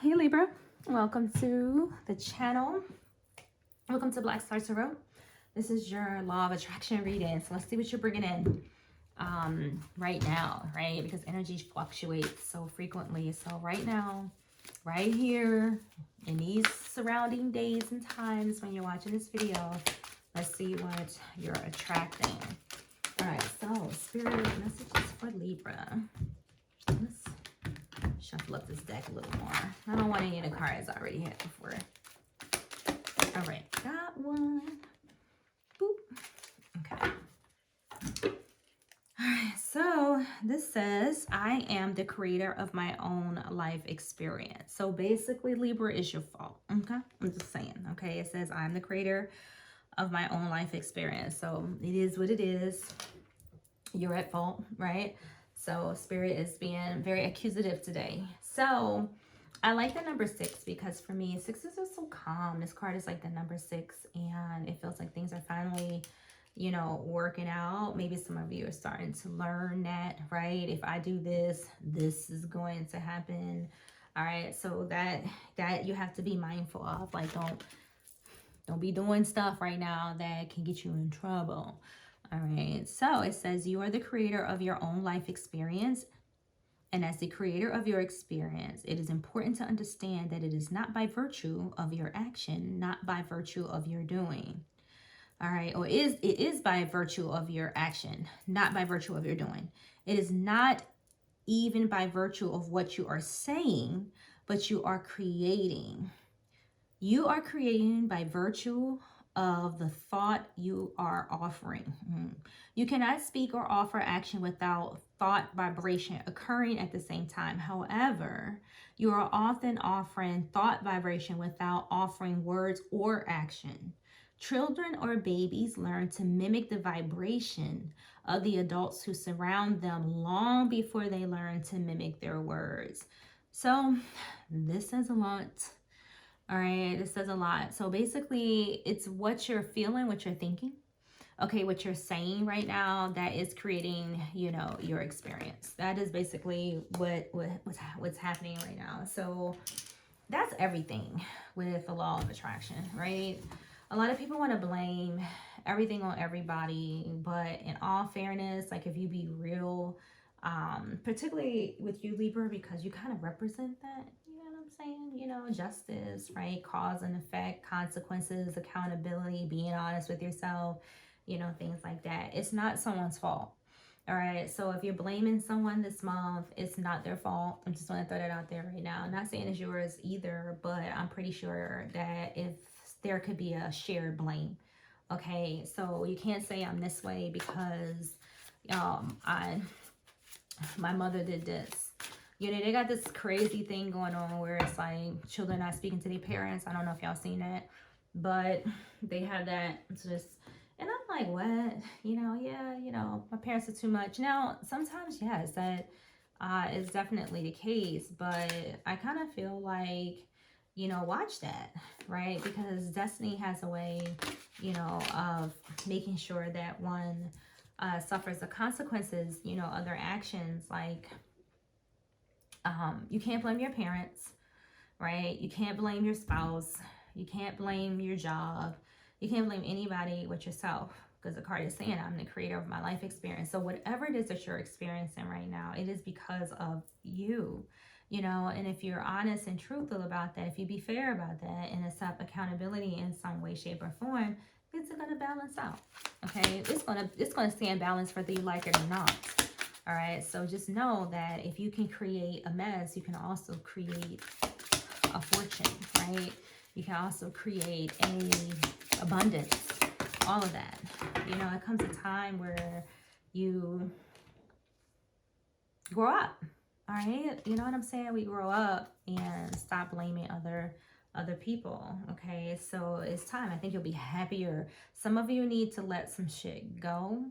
Hey Libra, welcome to the channel. Welcome to Black Star Tarot. This is your law of attraction reading. So let's see what you're bringing in right now, right? Because energy fluctuates so frequently. So right now, right here, in these surrounding days and times when you're watching this video, let's see what you're attracting. All right, so spirit messages for Libra. Let's shuffle up this deck a little more. I don't want any of the cards I already had before. All right, got one. Boop. Okay. All right, so this says, I am the creator of my own life experience. So basically, Libra is your fault. Okay, I'm just saying. Okay, it says, I'm the creator of my own life experience. So it is what it is. You're at fault, right? So Spirit is being very accusative today. So I like the number 6 because for me, sixes are so calm. This card is like the number 6 and it feels like things are finally, you know, working out. Maybe some of you are starting to learn that, right? If I do this, this is going to happen. All right, so that you have to be mindful of. Like, don't be doing stuff right now that can get you in trouble. All right, so it says you are the creator of your own life experience. And as the creator of your experience, it is important to understand that it is not by virtue of your action, not by virtue of your doing. All right, or it is by virtue of your action, not by virtue of your doing. It is not even by virtue of what you are saying, but you are creating. You are creating by virtue of the thought you are offering. You cannot speak or offer action without thought vibration occurring at the same time. However, you are often offering thought vibration without offering words or action. Children or babies learn to mimic the vibration of the adults who surround them long before they learn to mimic their words. So this says a lot. All right, this says a lot. So basically, it's what you're feeling, what you're thinking, okay, what you're saying right now that is creating, you know, your experience. That is basically what's happening right now. So that's everything with the law of attraction, right? A lot of people want to blame everything on everybody, but in all fairness, like if you be real, particularly with you, Libra, because you kind of represent that, you know what I'm saying? You know, justice, right? Cause and effect, consequences, accountability, being honest with yourself, you know, things like that. It's not someone's fault. All right, so if you're blaming someone this month, it's not their fault. I'm just going to throw that out there right now. I'm not saying it's yours either, but I'm pretty sure that if there could be a shared blame. Okay, so you can't say I'm this way because my mother did this. You know, they got this crazy thing going on where it's like children not speaking to their parents. I don't know if y'all seen that, but they have that. It's just, and I'm like, what? You know, yeah, you know, my parents are too much. Now, sometimes, yes, that is definitely the case, but I kind of feel like, you know, watch that, right? Because destiny has a way, you know, of making sure that one suffers the consequences, you know, other actions. Like, you can't blame your parents, right? You can't blame your spouse. You can't blame your job. You can't blame anybody but yourself, because the card is saying I'm the creator of my life experience. So whatever it is that you're experiencing right now, it is because of you, you know. And if you're honest and truthful about that, if you be fair about that and accept accountability in some way, shape, or form, it's going to balance out. Okay, it's gonna stay in balance whether you like it or not. All right, so just know that if you can create a mess, you can also create a fortune, right? You can also create a abundance, all of that. You know, it comes a time where you grow up, all right? You know what I'm saying? We grow up and stop blaming other people, okay? So it's time. I think you'll be happier. Some of you need to let some shit go.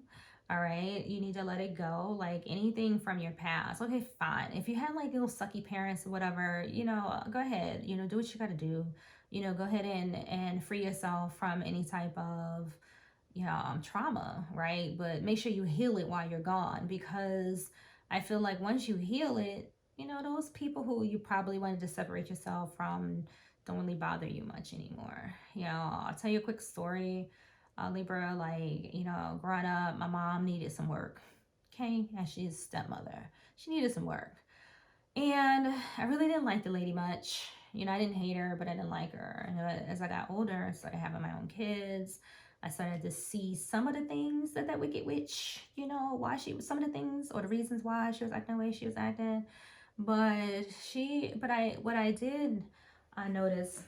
All right, you need to let it go. Like anything from your past. Okay, fine. If you had like little sucky parents or whatever, you know, go ahead. You know, do what you got to do. You know, go ahead and free yourself from any type of, you know, trauma, right? But make sure you heal it while you're gone, because I feel like once you heal it, You know, those people who you probably wanted to separate yourself from don't really bother you much anymore. You know, I'll tell you a quick story. Libra, like, you know, growing up, my mom needed some work. Okay, and she's a stepmother. She needed some work. And I really didn't like the lady much. You know, I didn't hate her, but I didn't like her. And as I got older, I started having my own kids. I started to see some of the things that wicked witch, you know, why she was, some of the things or the reasons why she was acting the way she was acting. What I did, I noticed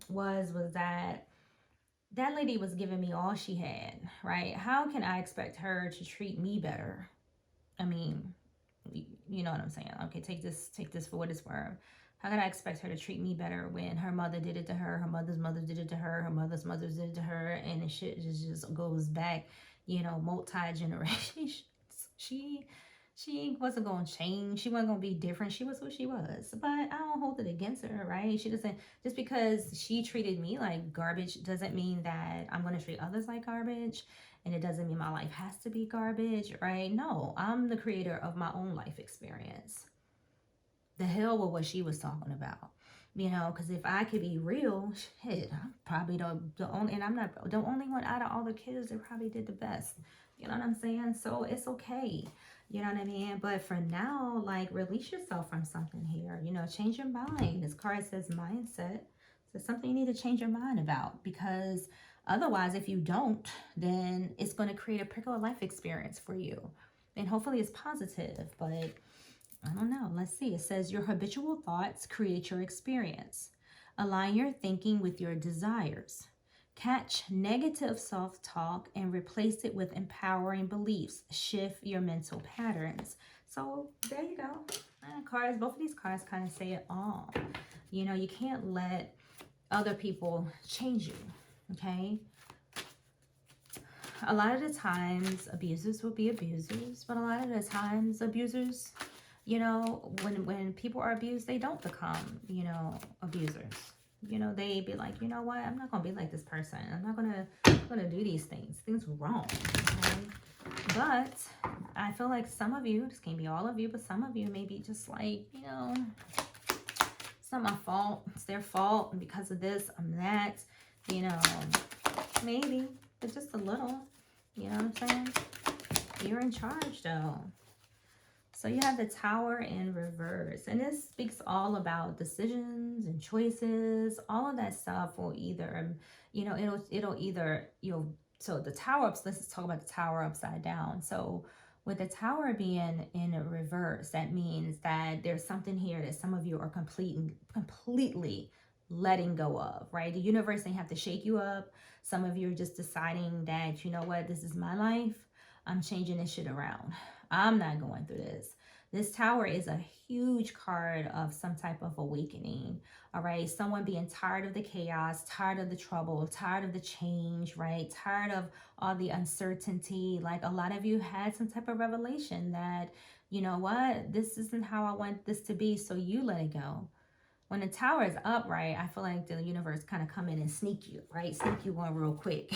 was that that lady was giving me all she had, right? How can I expect her to treat me better? I mean, you know what I'm saying. Okay, take this for what it's worth. How can I expect her to treat me better when her mother did it to her mother's mother did it to her mother's mother did it to her, and the shit just goes back, you know, multi-generations. she she wasn't gonna change. She wasn't gonna be different. She was who she was. But I don't hold it against her, right? She doesn't, just because she treated me like garbage doesn't mean that I'm gonna treat others like garbage. And it doesn't mean my life has to be garbage, right? No, I'm the creator of my own life experience. The hell with what she was talking about. You know, because if I could be real, shit, I'm probably the only, and I'm not the only one out of all the kids that probably did the best. You know what I'm saying? So it's okay. You know what I mean? But for now, like, release yourself from something here. You know, change your mind. This card says mindset. So something you need to change your mind about, because otherwise, if you don't, then it's going to create a particular life experience for you. And hopefully it's positive, but I don't know. Let's see. It says your habitual thoughts create your experience. Align your thinking with your desires. Catch negative self talk and replace it with empowering beliefs. Shift your mental patterns. So there you go. Cards, both of these cards kind of say it all. You know, you can't let other people change you. Okay. A lot of the times abusers will be abusers, but a lot of the times abusers, you know, when people are abused, they don't become, you know, abusers. You know, they be like, you know what, I'm not gonna be like this person. I'm not gonna do these things. Things wrong. Okay? But I feel like some of you, this can't be all of you, but some of you may be just like, you know, it's not my fault. It's their fault. And because of this, I'm that. You know, maybe, but just a little. You know what I'm saying? You're in charge though. So you have the Tower in reverse, and this speaks all about decisions and choices. All of that stuff will either, you know, it'll either, you know, so the Tower, let's talk about the Tower upside down. So with the Tower being in reverse, that means that there's something here that some of you are completely letting go of, right? The universe ain't have to shake you up. Some of you are just deciding that, you know what, this is my life. I'm changing this shit around. I'm not going through this. This Tower is a huge card of some type of awakening, all right? Someone being tired of the chaos, tired of the trouble, tired of the change, right? Tired of all the uncertainty. Like, a lot of you had some type of revelation that, you know what, this isn't how I want this to be, so you let it go. When the Tower is upright, I feel like the universe kind of come in and sneak you, right? Sneak you on real quick.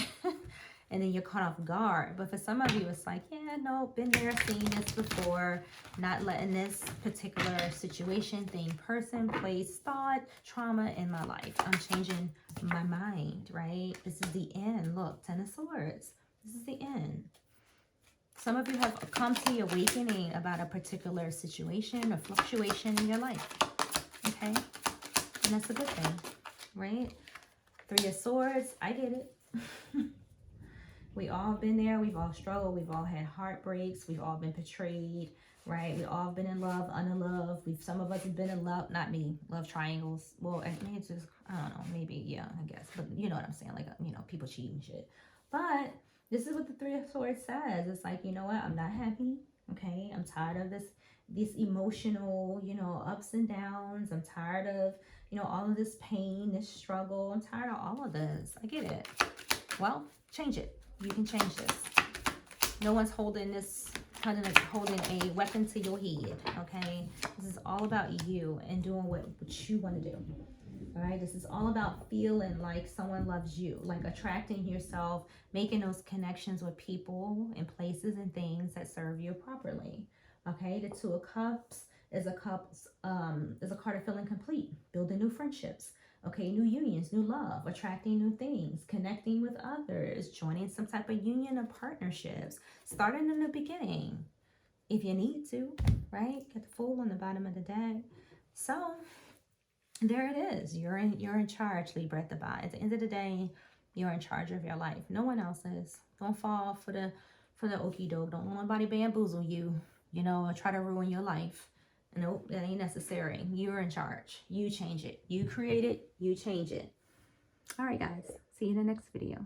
And then you're caught off guard. But for some of you, it's like, yeah, no, been there, seen this before. Not letting this particular situation, thing, person, place, thought, trauma in my life. I'm changing my mind, right? This is the end. Look, Ten of Swords. This is the end. Some of you have come to the awakening about a particular situation or fluctuation in your life. Okay? And that's a good thing, right? Three of Swords. I get it. We all been there. We've all struggled. We've all had heartbreaks. We've all been betrayed, right? We've all been in love, unloved. Some of us have been in love, not me, love triangles. Well, maybe it's just, I don't know, maybe, yeah, I guess. But you know what I'm saying? Like, you know, people cheat and shit. But this is what the Three of Swords says. It's like, you know what? I'm not happy, okay? I'm tired of this emotional, you know, ups and downs. I'm tired of, you know, all of this pain, this struggle. I'm tired of all of this. I get it. Well, change it. You can change this. No one's holding a weapon to your head, okay? This is all about you and doing what you want to do, all right? This is all about feeling like someone loves you, like attracting yourself, making those connections with people and places and things that serve you properly, okay? The Two of Cups is a cup, is a card of feeling complete, building new friendships. Okay, new unions, new love, attracting new things, connecting with others, joining some type of union or partnerships, starting in the beginning if you need to, right? Get the Fool on the bottom of the deck. So there it is. You're in charge, Libra, at the bottom. At the end of the day, you're in charge of your life. No one else is. Don't fall for the okie doke. Don't let nobody bamboozle you, you know, or try to ruin your life. Nope, that ain't necessary. You're in charge. You change it. You create it. You change it. All right, guys. See you in the next video.